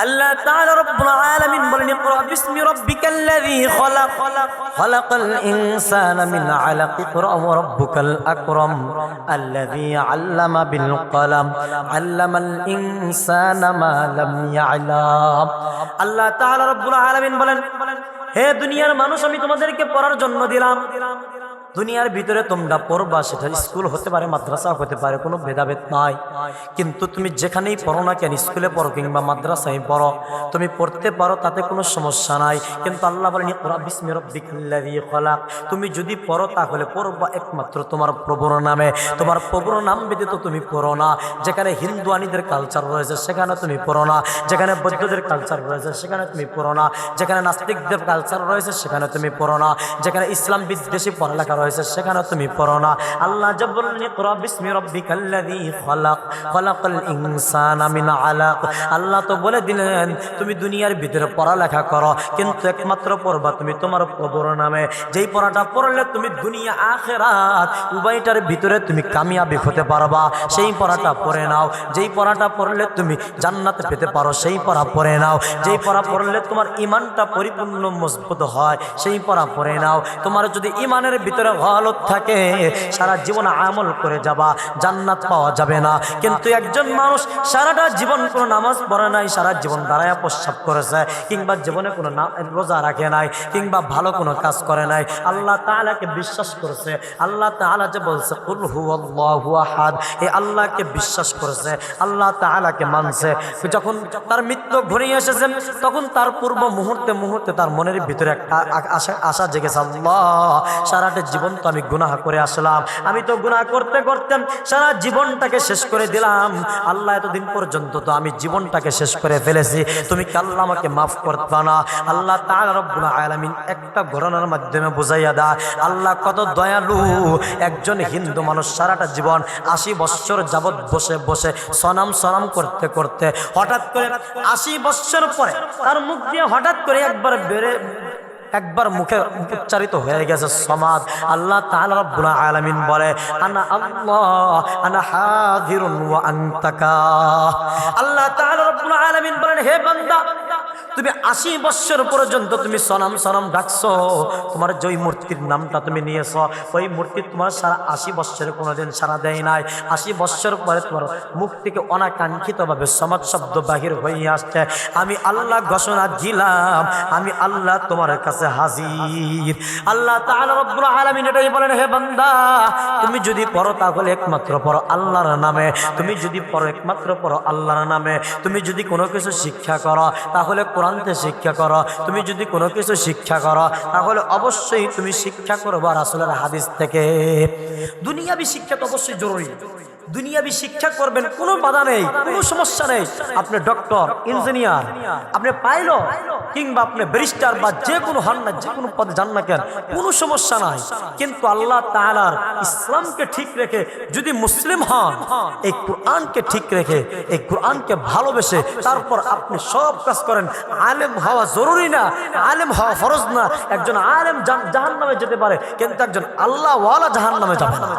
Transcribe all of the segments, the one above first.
আল্লাহ তাআলা রব্বুল আলামিন বলেন ইকরা বিসমি রাব্বিকাল্লাযী খলাক খলাকাল ইনসানা মিন আলাক ইকরা ওয়া রাব্বুকাল আকরাম আল্লাযী আল্লামা বিল কলাম আল্লামাল ইনসানা মা লাম ইয়ালাম। আল্লাহ তাআলা রব্বুল আলামিন বলেন, হে দুনিয়ার মানুষ, আমি তোমাদেরকে পড়ার জন্য দিলাম। দুনিয়ার ভিতরে তোমরা পড়বা, সেটা স্কুল হতে পারে, মাদ্রাসা হতে পারে, কোনো ভেদাভেদ নাই। কিন্তু তুমি যেখানেই পড়ো না কেন, স্কুলে পড়ো কিংবা মাদ্রাসায় পড়ো, তুমি পড়তে পারো, তাতে কোনো সমস্যা নাই। কিন্তু আল্লাহ বলেন ইকরা বিসমি রাব্বিকাল্লাযী খলাক, তুমি যদি পড়ো তাহলে পড়বা একমাত্র তোমার প্রভুর নামে। তোমার প্রভুর নাম ব্যতীত তুমি পড়ো না। যেখানে হিন্দুয়ানিদের কালচার রয়েছে সেখানে তুমি পড়ো না, যেখানে বৌদ্ধদের কালচার রয়েছে সেখানে তুমি পড়ো না, যেখানে নাস্তিকদের কালচার রয়েছে সেখানে তুমি পড়ো না, যেখানে ইসলাম বিদ্বেষী পড়ালেখা রয়েছে সেখানে তুমি পড়ো না। আল্লাহ জব বললেন ইকরা বিসমি রাব্বিকাল্লাযী খলাক খলাকাল ইনসানা মিন আলাক। আল্লাহ তো বলে দিলেন তুমি দুনিয়ার ভিতরে পড়ালেখা করো, কিন্তু একমাত্র পড়বা তুমি তোমার প্রভুর নামে। যেই পড়াটা পড়লে তুমি দুনিয়া আখিরাত উভয়টার ভিতরে তুমি কামিয়াবি হতে পারবা, সেই পড়াটা পড়ে নাও। যেই পড়াটা পড়লে তুমি জান্নাত পেতে পারো সেই পড়া পড়ে নাও। যেই পড়া পড়লে তোমার ঈমানটা পরিপূর্ণ মজবুত হয় সেই পড়া পড়ে নাও। তোমার যদি ঈমানের ভিতরে গলত থাকে সারা জীবন আমল করে যাবা, জান্নাত পাওয়া যাবে না। কিন্তু একজন মানুষ সারাটা জীবন কোনো নামাজ পড়ে নাই, সারা জীবন দাঁড়ায়া প্রস্রাব করেছে, কিংবা জীবনে কোনো রোজা রাখে নাই, কিংবা ভালো কোনো কাজ করে নাই, আল্লাহ তাআলাকে বিশ্বাস করেছে। আল্লাহ তাআলা যে বলছে কুল হুয়াল্লাহু আহাদ, এই আল্লাহকে বিশ্বাস করেছে, আল্লাহ তাআলাকে মানছে। যখন তার মৃত্যু ঘনিয়ে এসেছে তখন তার পূর্ব মুহূর্তে তার মনের ভিতরে একটা আশা জেগেছে, আল্লাহ সারাটা জীবন তো আমি গুনাহ করে আসলাম, আমি তো গুনাহ করতে করতে সারা জীবনটাকে শেষ করে দিলাম। আল্লাহ এতদিন পর্যন্ত তো আমি জীবনটাকে শেষ করে ফেলেছি, তুমি কি আল্লাহ আমাকে মাফ করতে না? আল্লাহ তাআলা রব্বুল আলামিন একটা ঘটনার মাধ্যমে বুঝাইয়া দেয় আল্লাহ কত দয়ালু। একজন হিন্দু মানুষ সারাটা জীবন 80 বছর যাবৎ বসে বসে সনাম করতে করতে হঠাৎ করে 80 বছর পরে তার মুখ দিয়ে হঠাৎ করে একবার মুখে উচ্চারিত হয়ে গেছে সমাদ। আল্লাহ তাআলা রব্বুল আলামিন বলে আনা আল্লাহ আনা হাযিরুন ওয়া আনতাকা। আল্লাহ তাআলা রব্বুল আলামিন বলেন, হে বান্দা, তুমি 80 বছর পর্যন্ত তুমি সনাম ডাকছো, তোমার যেই মূর্তির নামটা তুমি নিয়েছো ওই মূর্তি তোমার সারা 80 বছরে কোনোদিন সারা দেয় নাই। 80 বছর পরে তোমার মুখ থেকে অনাকাঙ্ক্ষিতভাবে সমাজ শব্দ বাহির হয়ে আসছে। আমি আল্লাহ ঘোষণা দিলাম, আমি আল্লাহ তোমার কাছে হাজির। আল্লাহ তাআলা রব্বুল আলামিন এটাই বলেন, হে বান্দা, তুমি যদি পড়ো তাহলে একমাত্র পড়ো আল্লাহর নামে। তুমি যদি পড়ো একমাত্র পড়ো আল্লাহর নামে। তুমি যদি কোনো কিছু শিক্ষা করো তাহলে কোরআনতে শিক্ষা করো। তুমি যদি কোনো কিছু শিক্ষা করো তাহলে অবশ্যই তুমি শিক্ষা করবা রাসূলের হাদিস থেকে। দুনিয়াবি শিক্ষা তো অবশ্যই জরুরি, দুনিয়াবি শিক্ষা করবেন, কোনো বাধা নেই, কোনো সমস্যা নেই। আপনি ডক্টর, ইঞ্জিনিয়ার, আপনি পাইলট কিংবা আপনি ব্যারিস্টার বা যে কোনো হন না, যে কোনো পদে যান না কেন, কোনো সমস্যা নাই। কিন্তু আল্লাহ তাআলার ইসলামকে ঠিক রেখে যদি মুসলিম হন, এই কোরআনকে ঠিক রেখে, এই কোরআনকে ভালোবেসে তারপর আপনি সব কাজ করেন, আলেম হওয়া জরুরি না, আলেম হওয়া ফরজ না। একজন আলেম জাহান্নামে যেতে পারে, কিন্তু একজন আল্লাহওয়ালা জাহান্নামে যাবে না।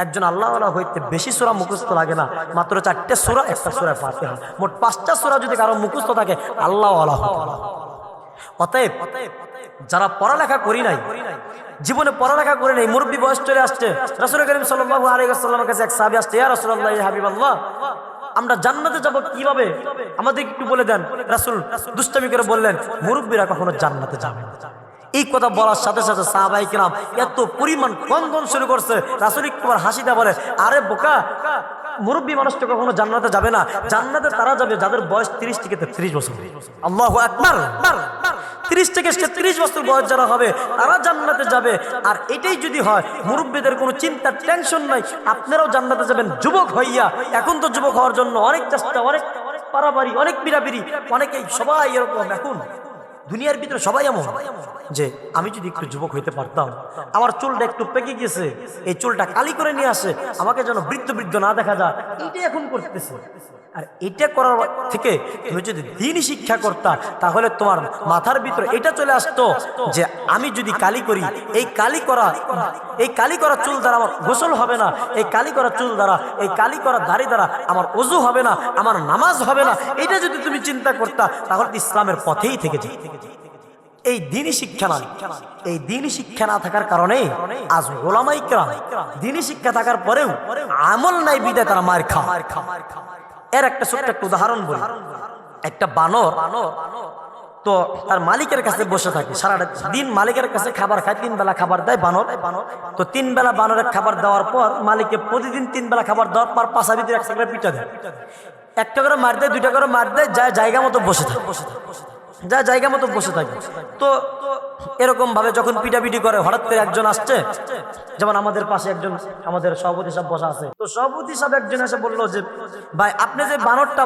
একজন আল্লাহওয়ালা হইতে বেশি সূরা মুখস্থ লাগে না, মাত্র 4টে সূরা, একটা সূরা ফাতিহা, মোট 5টা সূরা যদি কারো মুখস্থ থাকে আল্লাহওয়ালা হবে। অতএব যারা পড়ালেখা করি নাই, জীবনে পড়ালেখা করে নাই, মুরব্বী বয়স চলে আসছে, রাসূল করিম সাল্লাল্লাহু আলাইহি ওয়াসাল্লামের কাছে এক সাহাবী আসছে, ইয়া রাসূলুল্লাহ, ইয়া হাবিবাল্লাহ, আমরা জান্নাতে যাব কিভাবে আমাদের একটু বলে দেন। রাসূল দুষ্টামি করে বললেন, মুরব্বীরা কখনো জান্নাতে যাবে না। এই কথা বলার সাথে সাথে সাহাবায়ে কিরাম এত পরিমাণ ক্রন্দন শুরু করছে। রাসূল একবার হাসিটা বলে, আরে বোকা, মুরব্বী মানুষ তো কখনো জান্নাতে যাবে না, জান্নাতে তারা যাবে যাদের বয়স 30 থেকে 33 বছর। আল্লাহু আকবার। 30 থেকে 33 বছর বয়স যারা হবে তারা জান্নাতে যাবে। আর এটাই যদি হয়, মুরব্বীদের কোনো চিন্তা, টেনশন নাই, আপনারাও জান্নাতে যাবেন যুবক হইয়া। এখন তো যুবক হওয়ার জন্য অনেক চেষ্টা, অনেক পারাপারি, অনেক পিরাপিরি, অনেকেই সবাই এরকম। এখন দুনিয়ার ভিতরে সবাই এমন যে আমি যদি একটু যুবক হইতে পারতাম, আমার চুলটা একটু পেকে গেছে, এই চুলটা কালি করে নিয়ে আসে, আমাকে যেন বৃদ্ধ বৃদ্ধ না দেখা যায়, এইটাই এখন করতেছে। আর এটা করার থেকে তুমি যদি দ্বীনি শিক্ষা করতা, তাহলে তোমার মাথার ভিতরে এটা চলে আসতো যে আমি যদি কালি করি, এই কালি করা চুল দ্বারা আমার গোসল হবে না, এই কালি করা চুল দ্বারা, এই কালি করা দাড়ি দ্বারা আমার ওযু হবে না, আমার নামাজ হবে না। এটা যদি তুমি চিন্তা করতা, তাহলে ইসলামের পথেই থেকে যেত। এই দ্বীনি শিক্ষা নাই, এই দ্বীনি শিক্ষা না থাকার কারণে আজ উলামায়ে কেরাম দ্বীনি শিক্ষা থাকার পরেও আমল নাই বিধায় তারা মার খায়। এর একটা ছোট্ট একটা উদাহরণ বলি। একটা বানর তো তার মালিকের কাছে বসে থাকে, সারা দিন মালিকের কাছে খাবার খায়, 3 বেলা খাবার দেয় বানর। তো 3 বেলা বানরের খাবার দেওয়ার পর মালিককে প্রতিদিন 3 বেলা খাবার দেওয়ার পর পাশা ভিতরে একটা করে পিঠা দেয়, একটা করে মার দেয়, 2টা করে মার দেয়, যায় জায়গা মতো বসে থাকে, যা জায়গা মতো বসে থাকে। তো এরকম ভাবে যখন পিটাপিটি করে, হঠাৎ করে একজন আসছে, যেমন আমাদের পাশে একজন আমাদের সভাপতি সাহেব বসা আছে, তো সভাপতি সাহেব একজন এসে বললো যে ভাই আপনি যে বানরটা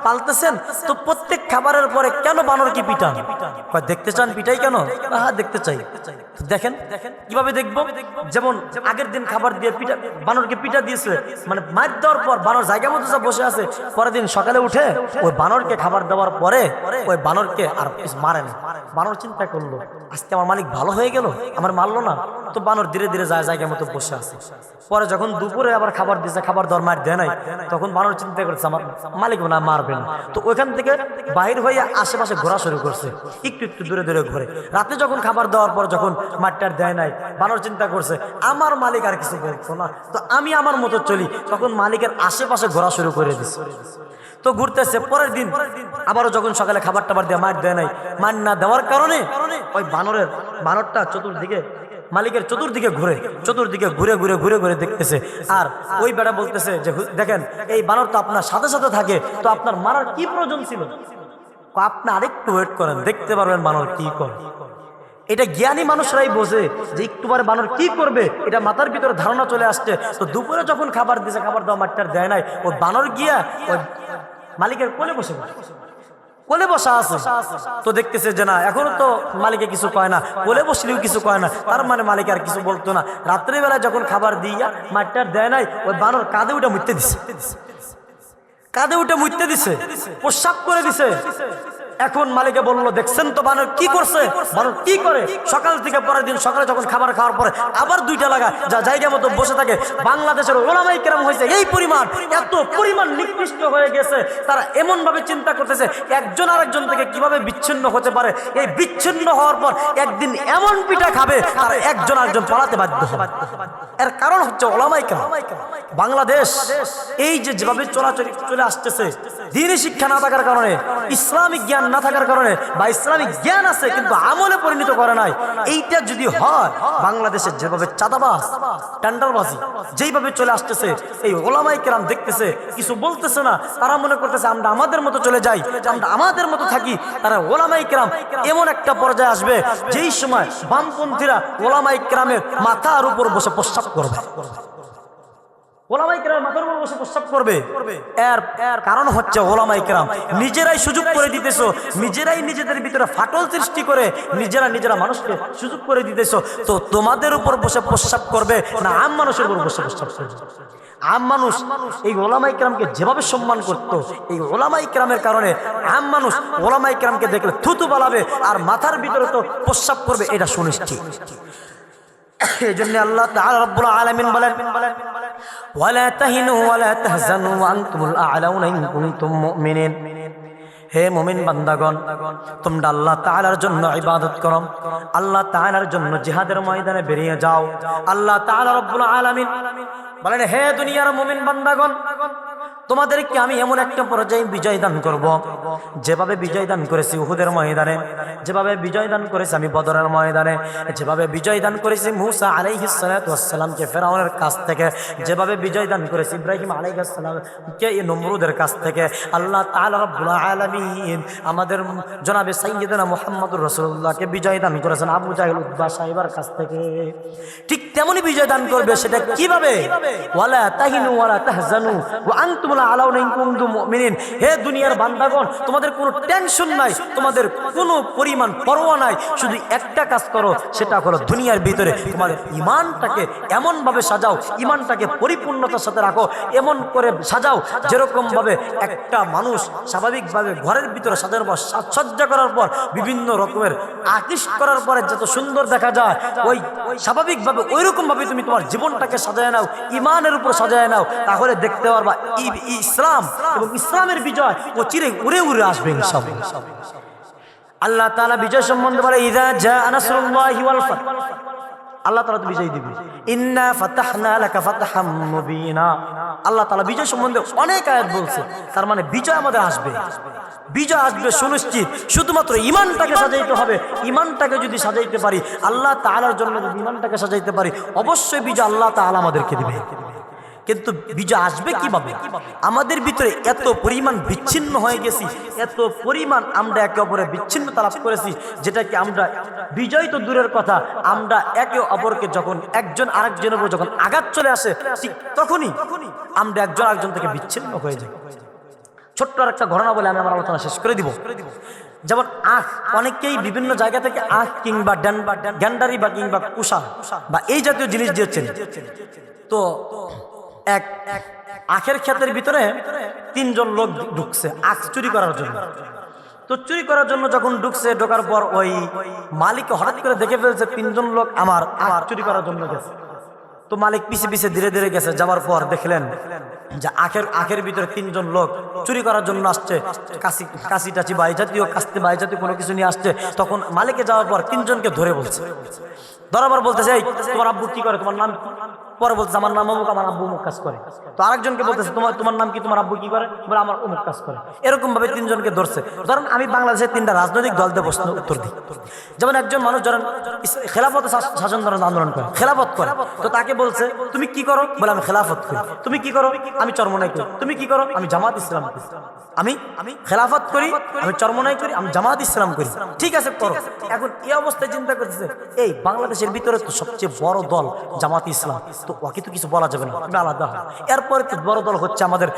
পালতেছেন, তো প্রত্যেক খাবারের পরে কেন বানর কি পিটান? দেখতে চান পিটাই কেন? হ্যাঁ দেখতে চাই। দেখেন কিভাবে দেখবো? যেমন আগের দিন খাবার দিয়ে বানরকে পিটা দিয়েছে, মানে মার দেওয়ার পর বানর জায়গা মতো যা বসে আছে, পরের দিন সকালে উঠে ওই বানরকে খাবার দেওয়ার পরে ওই বানরকে আর মারে না। বানর চিন্তা করলো আজকে আমার মালিক ভালো হয়ে গেল, আমার মারলো না। তো বানর ধীরে ধীরে যায় জায়গা মতো বসে আছে। পরে যখন দুপুরে আবার খাবার দিয়েছে, খাবার দেওয়ার মার দেয় নাই, তখন বানর চিন্তা করছে আমার মালিক না মারবেন। তো ওইখান থেকে বাহির হয়ে আশেপাশে ঘোরা শুরু করছে, একটু একটু দূরে দূরে ঘুরে। রাতে যখন খাবার দেওয়ার পর যখন মারটার দেয় নাই, বানর চিন্তা করছে আমার মালিক আর কিছু বলতো না, তো আমি আমার মতো চলি। তখন মালিকের আশেপাশে ঘোরা শুরু করে দিচ্ছে। তো ঘুরতেছে। পরের দিন আবারও যখন সকালে খাবার টাবার দিয়ে মার দেয় নাই, মার না দেওয়ার কারণে ওই বানরটা চতুর্দিকে মালিকের চতুর্দিকে ঘুরে ঘুরে দেখতেছে। আর ওই বেড়া বলতেছে যে দেখেন এই বানর তো আপনার সাথে সাথে থাকে, তো আপনার মারার কি প্রয়োজন ছিল? আপনি আরেকটু ওয়েট করেন, দেখতে পারবেন বানর কি করে। এটা জ্ঞানী মানুষরাই বোঝে যে একটু পরে বানর কি করবে, এটা মাথার ভিতরে ধারণা চলে আসছে। তো দুপুরে যখন খাবার দিয়েছে, খাবার দেওয়া মাঠটার দেয় নাই, ওই বানর গিয়া ওই মালিকের কোলে বসা আছে। তো দেখতেছে যে না এখনো তো মালিকে কিছু কয় না, কোলে বসলেও কিছু কয় না, তার মানে মালিক আর কিছু বলতো না। রাত্রিবেলা যখন খাবার দিয়া মাঠটার দেয় নাই, ওই বানর কাঁধে উঠে মুইতে দিছে, প্রস্রাব করে দিছে। এখন মালিকে বললো দেখছেন তো বানর কি করছে? বানর কি করে? সকাল থেকে পরের দিন সকালে যখন খাবার খাওয়ার পরে আবার 2টা লাগা যা জায়গা মতো বসে থাকে। বাংলাদেশের ওলামায়ে কেরাম হয়েছে এই পরিমাণ, এত পরিমাণ নিকৃষ্ট হয়ে গেছে, তারা এমন ভাবে চিন্তা করতেছে একজন আরেকজন থেকে কিভাবে বিচ্ছিন্ন হতে পারে। এই বিচ্ছিন্ন হওয়ার পর একদিন এমন পিঠা খাবে আর একজন আরেকজন পালাতে বাধ্য হবে। এর কারণ হচ্ছে ওলামায়ে কেরাম। বাংলাদেশ এই যে যেভাবে চলে আসতেছে, দ্বীনি শিক্ষা না থাকার কারণে, ইসলামিক জ্ঞান না থাকার কারণে, বা ইসলামিক জ্ঞান আছে কিন্তু আমলে পরিণত করে নাই। এইটা যদি হয়, বাংলাদেশের যেভাবে চাঁদাবাজ টেন্ডারবাজি যেইভাবে চলে আসতেছে, এই ওলামায়ে কেরাম দেখতেছে কিছু বলতেছে না, তারা মনে করতেছে আমরা আমাদের মতো চলে যাই, আমরা আমাদের মতো থাকি। তারা ওলামায়ে কেরাম এমন একটা পর্যায়ে আসবে যেই সময় বামপন্থীরা ওলামায়ে কেরামের মাথার উপর বসে প্রস্রাব করবে। ওলামায়ে কেরাম মাথার উপর বসে প্রস্রাব করবে। এর কারণ হচ্ছে ওলামায়ে কেরাম নিজেরাই সুযোগ করে দিতেছো, নিজেরাই নিজেদের ভিতরে ফাটল সৃষ্টি করে নিজেরা মানুষকে সুযোগ করে দিতেছো। তো তোমাদের উপর বসে প্রস্রাব করবে না আম মানুষের উপর বসে প্রস্রাব করবে? আম মানুষ এই ওলামায়ে কেরামকে যেভাবে সম্মান করত, এই ওলামায়ে কেরামের কারণে আম মানুষ ওলামায়ে কেরামকে দেখলে থুতু বালাবে আর মাথার ভিতরে তো প্রস্রাব করবে, এটা সুনিশ্চিত। এই জন্য আল্লাহ তাআলা রাব্বুল আলামিন বলেন ওয়ালা তাহিনু ওয়ালা তাহজানু ওয়া আনতুমুল আ'লাউনা ইন কুনতুম মুমিনিন। হে মুমিন বান্দাগণ, তোমরা আল্লাহ তাআলার জন্য ইবাদত করো, আল্লাহ তাআলার জন্য জিহাদের ময়দানে বেরিয়ে যাও। আল্লাহ তাআলা রাব্বুল আলামিন বলেন হে দুনিয়ার মুমিন বান্দাগণ, তোমাদেরকে আমি এমন একটা পর্যায়ে বিজয় দান করব, যেভাবে বিজয় দান করেছি উহুদের ময়দানে, যেভাবে বিজয় দান করেছি আমি বদরের ময়দানে, যেভাবে বিজয় দান করেছি মূসা আলাইহিস সালাতু ওয়াস সালামকে ফেরাউনের কাছ থেকে, যেভাবে বিজয় দান করেছি ইব্রাহিম আলাইহিস সালামকে নমরুদের কাছ থেকে, আল্লাহ তাআলা রাব্বুল আলামিন আমাদের জনাবে সাইয়্যিদনা মুহাম্মদুর রাসূলুল্লাহকে বিজয় দান করেছেন আবু জাহেল উতবা সাহেবের কাছ থেকে। ঠিক তেমনি বিজয় দান করবে, সেটা কিভাবে? ওয়ালা তাহিনু ওয়ালা তাহজানু ওয়া আনতুম আনতুমুল আলাউনা ইন কুনতুম মুমিনিন। হে দুনিয়ার বান্দাগণ, তোমাদের কোনো টেনশন নাই, তোমাদের কোনো পরিমাণ পরোয়া নাই, শুধু একটা কাজ করো, সেটা হলো দুনিয়ার ভিতরে তোমাদের ঈমানটাকে এমন ভাবে সাজাও, ঈমানটাকে পরিপূর্ণতার সাথে রাখো, এমন করে সাজাও যেরকম ভাবে একটা মানুষ স্বাভাবিকভাবে ঘরের ভিতরে সাজানোর পর, সাজসজ্জা করার পর, বিভিন্ন রকমের আকৃষ্ট করার পরে যত সুন্দর দেখা যায়, ওই স্বাভাবিকভাবে ওইরকম ভাবে তুমি তোমার জীবনটাকে সাজায় নাও, ঈমানের উপর সাজায় নাও, তাহলে দেখতে পারবা ইসলাম এবং ইসলামের বিজয় ও চিরে উড়ে উড়ে আসবে ইনশাআল্লাহ। আল্লাহ তাআলা বিজয় সম্বন্ধে বলে, ইযা জাআ নাসরুল্লাহি ওয়াল ফাত, আল্লাহ তাআলা তো বিজয় দিবে। ইন্না ফাতাহনা লাকা ফাতহাম মুবিনা, আল্লাহ তাআলা বিজয় সম্বন্ধে অনেক আয়াত বলছে, তার মানে বিজয় আমাদের আসবে, বিজয় আসবে সুনিশ্চিত। শুধুমাত্র ঈমানটাকে সাজাইতে হবে। ঈমানটাকে যদি সাজাইতে পারি, আল্লাহ তাআলার জন্য যদি ঈমানটাকে সাজাইতে পারি, অবশ্যই বিজয় আল্লাহ তাআলা আমাদেরকে দিবে। কিন্তু বিজয় আসবে কিভাবে? আমাদের ভিতরে এত পরিমাণ বিচ্ছিন্ন হয়ে গেছি, এত পরিমাণ আমরা একে অপরে বিচ্ছিন্নতা লাভ করেছি, যেটাকে আমরা বিজয় তো দূরের কথা, আমরা একে অপরকে যখন একজন আরেকজনের উপর যখন আঘাত চলে আসে, ঠিক তখনই আমরা একজন আরেকজন থেকে বিচ্ছিন্ন হয়ে যাই। ছোট্ট আর একটা ঘটনা বলে আমি আমার আলোচনা শেষ করে দিব। যেমন আখ, অনেকেই বিভিন্ন জায়গা থেকে আখ কিংবা গ্যান্ডারি বা কিংবা কুশা বা এই জাতীয় জিনিস দিয়েছেন। তো এক আখের ক্ষেতের ভিতরে 3 জন লোক ঢুকছে আখ চুরি করার জন্য। তো চুরি করার জন্য যখন ঢুকছে, ঢোকার পর ওই মালিক হঠাৎ করে দেখে ফেলছে 3 জন লোক আমার চুরি করার জন্য গেছে। তো মালিক পিছে পিছে ধীরে ধীরে গেছে, যাওয়ার পর দেখলেন যে আখের ভিতরে 3 জন লোক চুরি করার জন্য আসছে, কাশি টাচি বা এই জাতীয় কাস্তে বা এই জাতীয় কোনো কিছু নিয়ে আসছে। তখন মালিকে যাওয়ার পর 3 জনকে ধরে বলছে, ধরাবার বলতেছে, এই তোমার আব্বু কি করে, তোমার নাম? পরে বলতেছে আমার নাম অমুক, আমার আব্বু অমুক কাজ করে। তো আরেকজনকে বলতেছে তোমার নাম কি, তোমার আব্বু কি করে? বলে আমার অমুক কাজ করে। এরকম ভাবে 3 জনকে ধরছে। ধরেন আমি বাংলাদেশের 3টা রাজনৈতিক দল দিয়ে প্রশ্ন উত্তর দিই। যেমন একজন মানুষ ধরেন খেলাফত শাসন ধরেন আন্দোলন করে, খেলাফত করে, তো তাকে বলছে তুমি কি করো? বলে আমি খেলাফত করি। তুমি কি করো? আমি চরমনাই করি। তুমি কি করো? আমি জামাত ইসলাম করি। আমি খেলাফত করি, আমি চরমনাই করি, আমি জামাত ইসলাম করি। ঠিক আছে করো। এখন এই অবস্থায় চিন্তা করতেছে, এই বাংলাদেশের ভিতরে তো সবচেয়ে বড় দল জামাত ইসলাম, তো ওকে তো কিছু বলা যাবে না, তুমি আলাদা। এরপরে তো বড় দল হচ্ছে আমাদের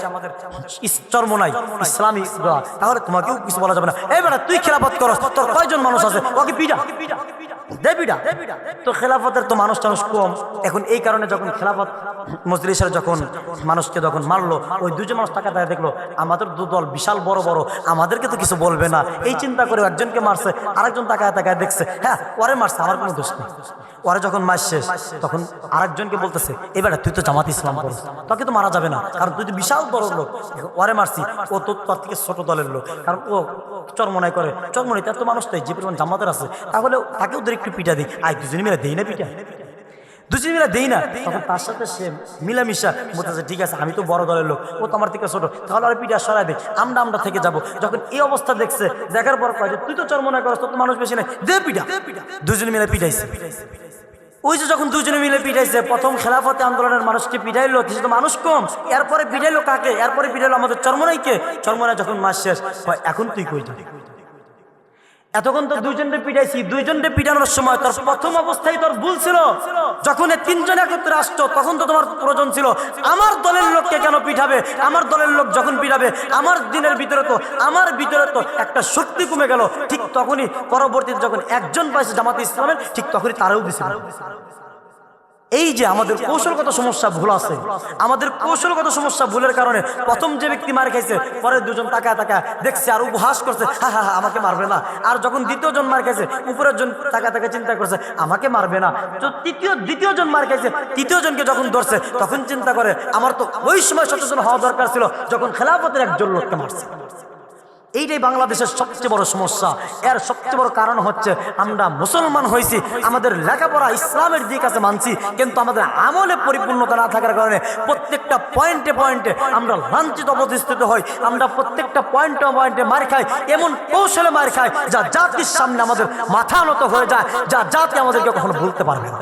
চরমনাই ইসলামী দল, তাহলে তোমাকেও কিছু বলা যাবে না। এই বেটা তুই খেলাফত করো, তোর কয়জন মানুষ আছে? ওকে পিটা দে পিটা। তো খেলাফতের তো মানুষ কম। এখন এই কারণে যখন খেলাফত মজলিসের যখন মানুষকে যখন মারলো, ওই 2 জন মানুষ টাকা দেয়, দেখলো আমাদের 2 দল বিশাল বড় বড়, আমাদেরকে তো কিছু বলবে না, এই চিন্তা করে একজনকে মারছে, আরেকজন তাকায় তাকায় দেখছে, হ্যাঁ ওরে মারছে, আমার কোনো দোষ নেই। ওরে যখন মার শেষ, তখন আরেকজনকে বলতেছে, এবারে তুই তো জামাত ইসলাম করিস, তোকে তো মারা যাবে না, কারণ তুই তো বিশাল বড় লোক। ওরে মারছি, ও তো তোর থেকে ছোট দলের লোক, কারণ ও চরমনাই করে। চরমনাই তার তো মানুষ তাই যে পরিমাণ জামাতের আছে, তাহলে তাকেও ওদের একটু পিটা দিই। আয় দুজনে মিলে দেই না পিটা, দুজনে মিলে দেই না। তখন তার সাথে সে মিলামিশা বলতেছে, ঠিক আছে আমি তো বড় দলের লোক, ও তো আমার থেকে ছোট, তাহলে আর পিটা সরাই দেয়, আমরা থেকে যাবো। যখন এই অবস্থা দেখছে, দেখার পর কয় যে তুই তো চরমনাই করস, তোর তো মানুষ বেশি নাই, দে পিটা। দুজনে মিলে পিটাইছে। ওই যে যখন 2 জনে মিলে পিটাইছে, প্রথম খেলাফতে আন্দোলনের মানুষকে পিটাইলো, তো মানুষ কম, এরপরে পিটাইলো কাকে? এরপরে পিটাইলো আমাদের চরমনাইকে। চরমনাই যখন মাস শেষ, এখন তুই কই যাবি? এতক্ষণ তো 2 জনকে পিটাইছি, 2 জনকে পিটানোর সময় তোর প্রথম অবস্থায় তোর ভুল ছিল। যখন 3 জন একত্রে আসতো, তখন তো তোমার প্রয়োজন ছিল আমার দলের লোককে কেন পিঠাবে? আমার দলের লোক যখন পিঠাবে, আমার দিনের ভিতরে তো একটা শক্তি কমে গেল। ঠিক তখনই পরবর্তীতে যখন একজন পাইছে জামাত ইসলামের, ঠিক তখনই তারাও দিছে। এই যে আমাদের কৌশলগত সমস্যা ভুল আছে, আমাদের কৌশলগত সমস্যা ভুলের কারণে প্রথম যে ব্যক্তি মার খাইছে, পরে 2 জন তাকায় দেখছে আর উপহাস করছে, হা হা আমাকে মারবে না। আর যখন 2য় জন মার খাইছে, উপরের জন তাকায় চিন্তা করছে আমাকে মারবে না। তো দ্বিতীয় জন মার খাইছে, 3য় জনকে যখন ধরছে, তখন চিন্তা করে আমার তো ওই সময় সচেতন হওয়া দরকার ছিল, যখন খেলাফতের একজন লোককে মারছে। এইটাই বাংলাদেশের সবচেয়ে বড় সমস্যা। এর সবচেয়ে বড় কারণ হচ্ছে আমরা মুসলমান হয়েছি, আমাদের লেখাপড়া ইসলামের দিক আছে মানছি, কিন্তু আমাদের আমলে পরিপূর্ণতা না থাকার কারণে প্রত্যেকটা পয়েন্টে আমরা লাঞ্ছিত অবস্থিত হই। আমরা প্রত্যেকটা পয়েন্টে মার খাই, এমন কৌশলে মার খাই যা জাতির সামনে আমাদের মাথা নত হয়ে যায়, যা জাতি আমাদেরকে কখনো ভুলতে পারবে না।